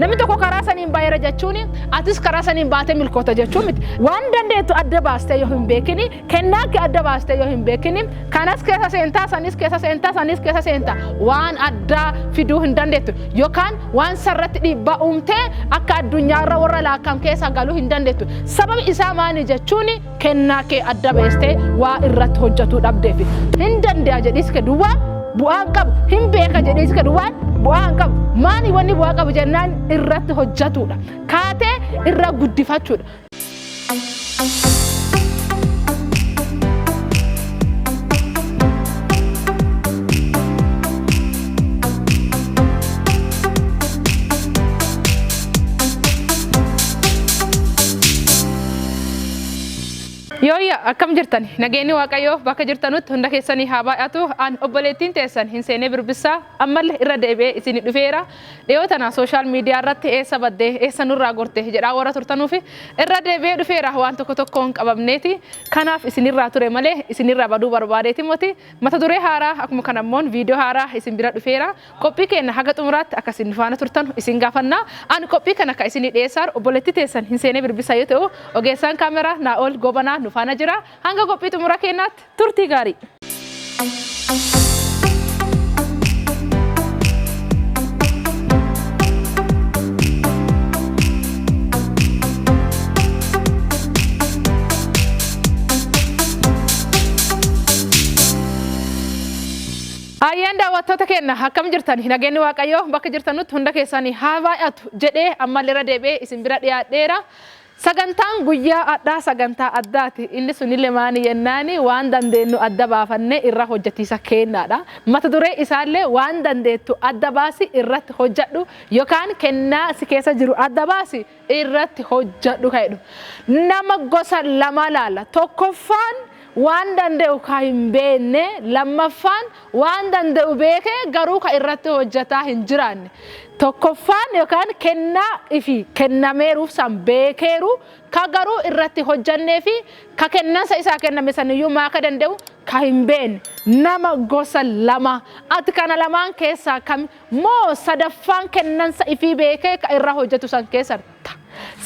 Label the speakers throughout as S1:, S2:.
S1: namni tokko karaa saniin baay'ee jechuun atis karaa saniin baatee milkoota jechuun miti waan dandeettu adda baastee yoo hin beekini kennaa kee adda baastee yoo hin beekini kanas keessa seentaa sanis keessa seentaa sanis keessa seentaa waan addaa fiduu hin dandeettu yookaan waan sarratti dhiibbaa uumtee akka addunyaarra warra laakam keessa galuu hin dandeettu sababi isaa maali jechuun kennaa kee adda baastee waa irratti hojjetuu dhabdeef hin danda'a jedhis ke duwwaa bu'aan qabu hin beeka jedhis ke duwwaa bu'aan qabu maani wanni bu'aa qabu jennaan irratti hojjetuudha kaatee irra guddifachuudha. Yooya akkam jirtan nageenya waaqayyoo bakka jirtanutti hunda keessanii haa baay'atu an obboleettiin teessan hin seenee birbisaa ammallee irra deebi'ee isin dhufeera dhiyootana sooshaal miidiyaa irratti eessa baddee eessa nurraa gorte jedhaa warra turtanuufi irra deebi'ee dhufeera waan tokko tokkoon qabamneeti kanaaf isinirraa ture malee isinirraa baduu barbaadeeti moti mata duree haaraa akkuma kanammoon viidiyoo haaraa isin bira dhufeera qophii keenya haga xumuraatti akka isin faana turtan isin gaafannaa an qophii kana akka isin dhiyeessaar obboleettii teessan hin seenee birbisaa yoo ta'u ogeessaan kaameraa Naa'ol Gobanaa Nufana jira hanga qophii xumura keenyaatti turtii gaarii. Ayyaan daawwattoota keenya akkam jirtan nageenyi waaqayyoo bakka jirtanutti hunda keessanii haa baay'atu jedhee ammallee irra deebi'ee isin bira dhiyaadheera. Sagantaan guyyaa addaa sagantaa addaati inni sunillee maani yennaani waan dandeenyu adda baafannee irra hojjetiisa kennaadha mata duree isaallee waan dandeettu adda baasi irratti hojjedhu yookaan kennaa si keessa jiru adda baasi irratti hojjedhu kaa'edhu nama gosa lama laala tokkoffaan waan danda'u ka hin beekne lammaffaan waan danda'u beekee garuu ka irratti hojjetaa hin jiraanne tokkoffaan yookaan kennaa ifi kennameeruuf san beekeeru ka garuu irratti hojjannee fi ka kennansa isaa kenname saniyyuu maa ka danda'u ka hin beekne nama gosa lama ati kana lamaan keessaa kam moo sadaffaan kennansa ifi beekee ka irra hojjetu san keessatti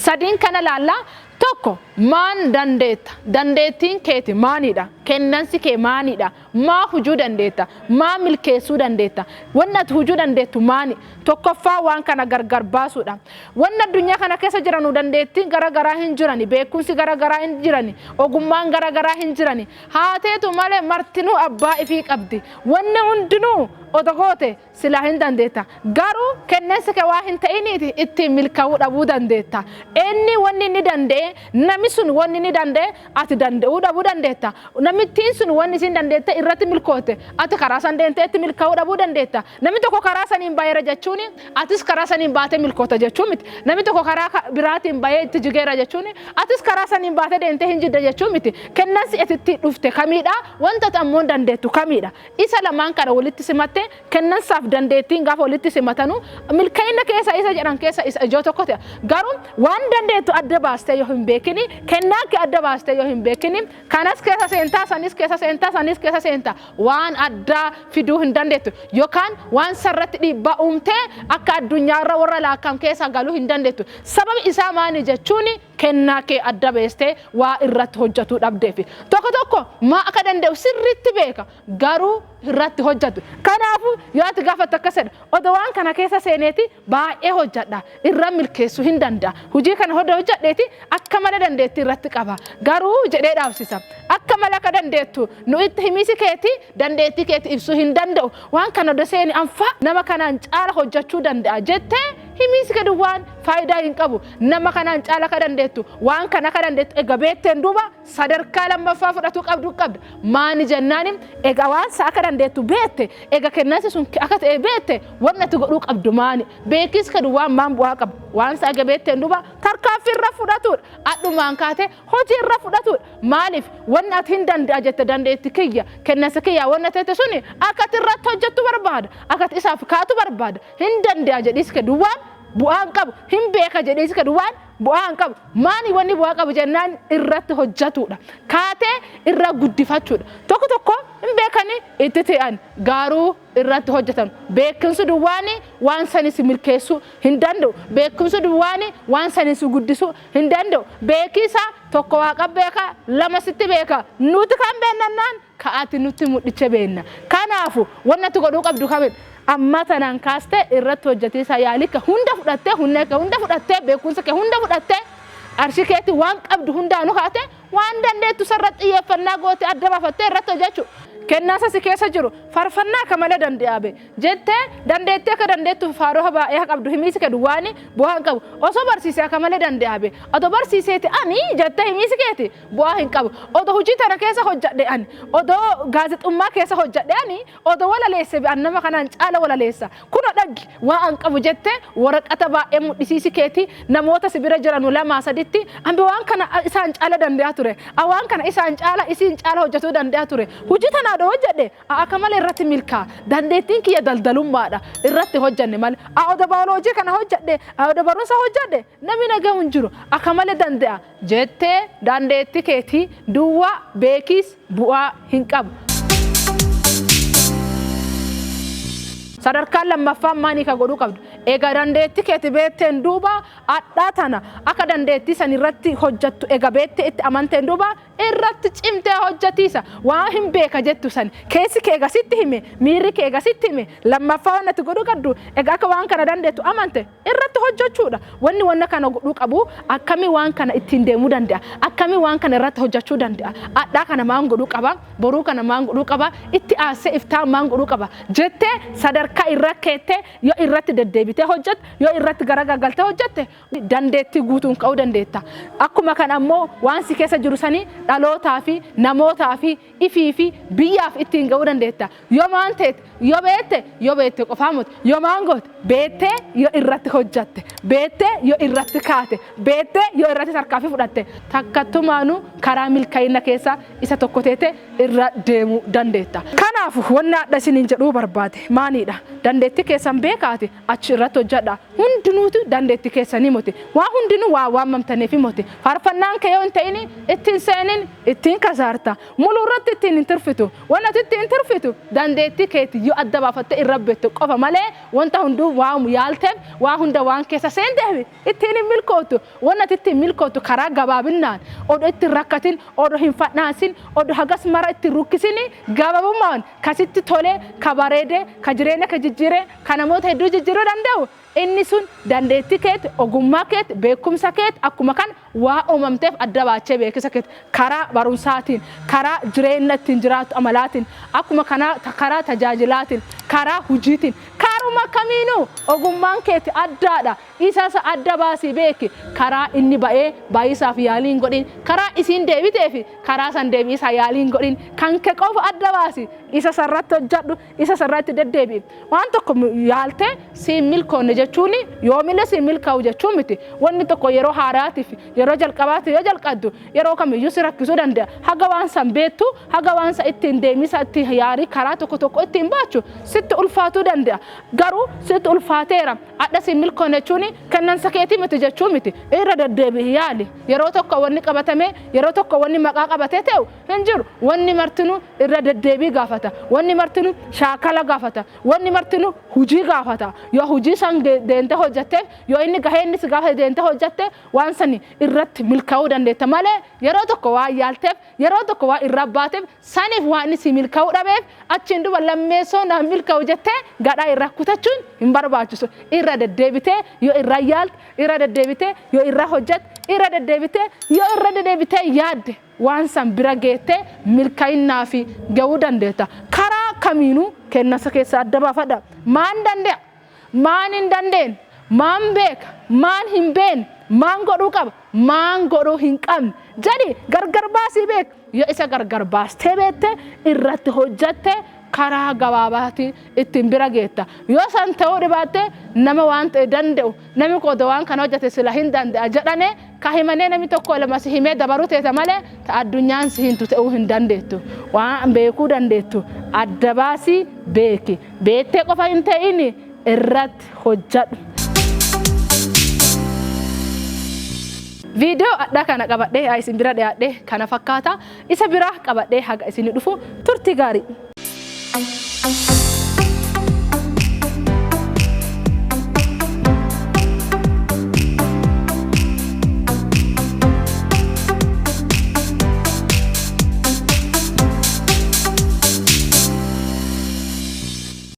S1: sadiin kana laallaa tokko maan dandeetta dandeettiin keeti maanidha kennansi kee maanidha maa hujuu dandeetta maa milkeessuu dandeetta wanni ati hujuu dandeettu maani tokkoffaa waan kana gargar baasuudha wanni addunyaa kana keessa jiranu dandeettiin garagaraa hin jirani beekumsi garagaraa hin jirani ogummaan garagaraa hin jirani haateetu malee martinuu abbaa ifii qabdi wanni hundinuu otogoote sila hin dandeetta garuu kennansi kee waa hin ta'iniiti ittiin milkaa'uu dhabuu dandeetta inni wanni ni dandee nami sun wanni ni dandee ati danda'uu dhabuu dandeetta namittiin sun wanni isin dandeette irratti milkoote ati karaa san deemtee itti milkaa'uu dhabuu dandeetta namni tokko karaa saniin baay'eera jechuun atis karaa saniin baatee milkoota jechuun miti namni tokko karaa biraatiin baay'ee itti jigeera jechuun atis karaa saniin baatee deemtee hin jidda jechuun miti kennansi itti dhufte kamiidha wanta ammoo dandeettu kamiidha isa lamaan kana walitti simatte kennansaaf dandeettiin gaafa walitti simatanu milkaa'ina keessa isa jedhan keessa isa ijoo tokko ta'a garuu waan dandeettu adda baastee yoo hin beekini kennaa kee adda baastee yoo hin beekini kanas keessa seentaa sanis keessa seentaa sanis keessa seentaa waan addaa fiduu hin dandeettu yookaan waan sarratti dhiibbaa uumtee akka addunyaarra warra laakam keessa galuu hin dandeettu sababi isaa maali jechuun kennaa kee adda baastee waa irratti hojjetuu dhabdeef tokko tokko maa akka danda'u sirriitti beeka garuu irratti hojjetu kanaafu yoo ati gaafattu akkasidha odoo waan kana keessa seeneeti baay'ee hojjedha irra milkeessuu hin danda'a hojii kana hojjedheeti akka mala dandeetti irratti qaba garuu jedhee dhaabsisa akka mala akka dandeettu nu itti himisi keeti dandeettii keeti ibsuu hin danda'u waan kana odoo seeni anfa nama kanaan caala hojjechuu danda'a jettee himisi keedu waan faayidaa hin qabu nama kanaan caala ka dandeettu waan kana ka dandeettu ega beetteen duuba sadarkaa lammaffaa fudhatu qabda maani jennaani ega waan saa ka dandeettu beette ega kennansi sun akka ta'e beette wanna ati godhuu qabdu maani beekis keedu waan maan bu'aa qabu waan saa ega beetteen duuba tarkaanfii irra fudhatuudha adhumaan kaatee hojii irra fudhatuudha maaliif wanna ati hin danda'a jette dandeetti kiyya kennansi kiyya wanna ta'e suni akka ati irratti hojjettu barbaada akka ati isaaf kaatu barbaada hin danda'a jedhis keedu waan bu'aan qabu hin beeka jedhee si kadhuwaan bu'aan qabu maani wanni bu'aa qabu jennaan irratti hojjatuudha kaatee irra guddifachuudha tokko hin beekani itti ta'an garuu irratti hojjetan beekumsi duwwaani waan sanis milkeessu hin danda'u beekumsi duwwaani waan sanis guddisu hin danda'u beekisa tokko waaqa beeka lama sitti beeka nuti kan beennannaan kaati nuti mudhiche beenna kanaafu wanna tu godhuu qabdu kamin amma tanan kaaste irratti hojjetiisa yaalika hunda fudhattee beekumsa kee hunda fudhattee arshikeeti waan qabdu hundaanu kaate waan dandeettu sarratti xiyyeeffannaa goote adda baafattee irratti hojjechuu kennaasa si keessa jiru farfannaa kamale dande'abe jette dandeettee ka dandeettu faaroo baay'ee qabdu himiisi ke duwwaani bu'aan qabu osoo barsiisee kamale dande'abe odo barsiiseeti ani jette himiisi keeti bu'aa hin qabu odo hojii tana keessa hojjadhe ani odo gaazexummaa keessa hojjadhe ani odo walaleesse annama kanaan caala walaleessa kun dhaggi waan qabu jette waraqata baay'ee mudhisiisi keeti namoota sibira jiranu lama saditti ambi waan kana isaan caala dande'a ture awaan kana isaan caala isiin caala hojjetuu dande'a ture hojii tana do hojjadhe akamale irratti milka dandeettiin kiyya daldalummaadha irratti hojjanne mal odo biology kana hojjadhe odo barumsa hojjadhe namni nagamu jiru akamale dande'a jette dandeetti keeti duwwa beekis bu'aa hin qabu sadarkaan lammaffaan maanii ka godhuu qabdu ega dandeetti keeti beetteen duuba addaa tana akka dandeetti san irratti hojjattu ega beette itti amanteen duuba irratti cimtee hojjatiisa waan hin beeka jettu san keessi keega sitti hime miirri keega sitti hime lammaffaa wanna tu godhuu qabdu ega akka waan kana dandeettu amante irratti hojjechuudha wanna kana godhuu qabu akkami waan kana ittiin deemuu danda'a akkami waan kana irratti hojjechuu danda'a addaa kana maan godhuu qaba boruu kana maan godhuu qaba itti aasee iftaan maan godhuu qaba jettee sadarkaa irra keette yoo irratti deddeebitee hojjette yoo irratti garagagaltee hojjette dandeetti guutuun qa'uu dandeetta akkuma kana ammoo waan si keessa jiru sanii dhalootaa fi namootaa fi ifii fi biyyaaf ittiin ga'uu dandeetta yoo maan teete yoo beette qofaa mute yoo maan goote beettee yoo irratti hojjatte beettee yoo irratti kaate beettee yoo irratti tarkaanfii fudhatte takkattumaanu karaa milkaa'ina keessa isa tokko teete irra deemuu dandeetta kanaaf wanna adda isiniin jedhuu barbaade maaniidha dandeetti keessan beekaati achi irratti hojjadha hundinuutu dandeetti keessanii mote waan hundinuu waa waamamtaneef mote faarfannaan kee yoo hin ta'in ittiin seenin ittiin kasaarta muluu irratti ittiin hin turfitu wanna ittiin turfitu dandeetti keeti yoo adda baafatte irra beektu qofa malee wanta hunduu waamu yaalteef waa hunda waan keessa seenteef ittiin hin milkootu wanna ittiin milkootu karaa gabaabinaan odoo ittiin rakkatin odoo hin fadhaasin odoo hagas mara ittiin rukkisin gabaabummaan kasitti tolee ka bareede ka jireenya ka jijjiire ka namoota hedduu jijjiiruu danda'u inni sun dandeetti keeti ogummaa keeti beekumsa keeti akkuma kan waa uumamteef adda baachee beekisa keeti karaa barumsaatiin karaa jireenya ittiin jiraatu amalaatiin akkuma karaa tajaajilaatiin karaa hojiitiin karuma kamiinuu ogummaan keeti addaadha isas adda baasii beeki karaa inni ba'ee baay'isaaf yaaliin godhin karaa isiin deebiteef karaa san deebiisaa yaaliin godhin kan kee qofa adda baasii isa sarratti hojjadhu isa sarratti deddeebi'i waan tokko yaaltee siin milkoonne jechuun yoomillee siin milkaa'u jechuun miti wanni tokko yeroo haaraatiif yeroo jalqabaati yoo jalqaddu yeroo kamiyyuu si rakkisuu danda'a haga waan san beektu haga waan san ittiin deemisa itti yaarii karaa tokko ittiin baachu sitti ulfaatuu danda'a garuu sitti ulfaateera adda siin milkoonne jechuun kennansa keetii miti jechuun miti irra deddeebi'i yaali yeroo tokko wanni qabatame yeroo tokko wanni maqaa qabatee ta'u hin jiru wanni martinuu irra deddeebii gaafata wanni martinuu shaakala gaafata wanni martinuu hujii gaafata yoo hujii san deente hojjatte yoo inni gaheenni si gaafa deente hojjatte waan sani irratti milkaa'uu dandeetta malee yeroo tokko waa yaalteef yeroo tokko waa irra baateef saniif waan inni si milkaa'uu dhabeef achiin duba lammeessoo na milkaa'u jettee gadhaa irra kutachuun hin barbaachisu irra deddeebitee yoo irra yaalte irra deddeebitee yoo irra hojjatte irra deddeebitee yoo irra deddeebitee yaadde waan san bira geettee milkaa'inaa fi ga'uu dandeetta karaa kamiinuu kennansa keessa adda baafadha maan danda'a maan hin dandeen maan beeka maan hin beekne maan godhuu qaba maan godhuu hin qabne jedhi gargar baasii beek yoo isa gargar baastee beekte irratti hojjatte karaa gabaabaati ittiin bira geetta yoo san ta'uu dhibaatte nama waan ta'e danda'u nami qooda waan kana hojjate sila hin danda'a jedhane ka himanii nami tokko lama si himee dabaruu teeta malee ta addunyaan si hintu ta'uu hin dandeettu waan beekuu dandeettu adda baasii beeki beettee qofa hin ta'in irratti hojjadhu. addaa kana qabadhee isin bira dhiyaadhee kana fakkaata isa bira qabadhee haga isin dhufu turti gaarii.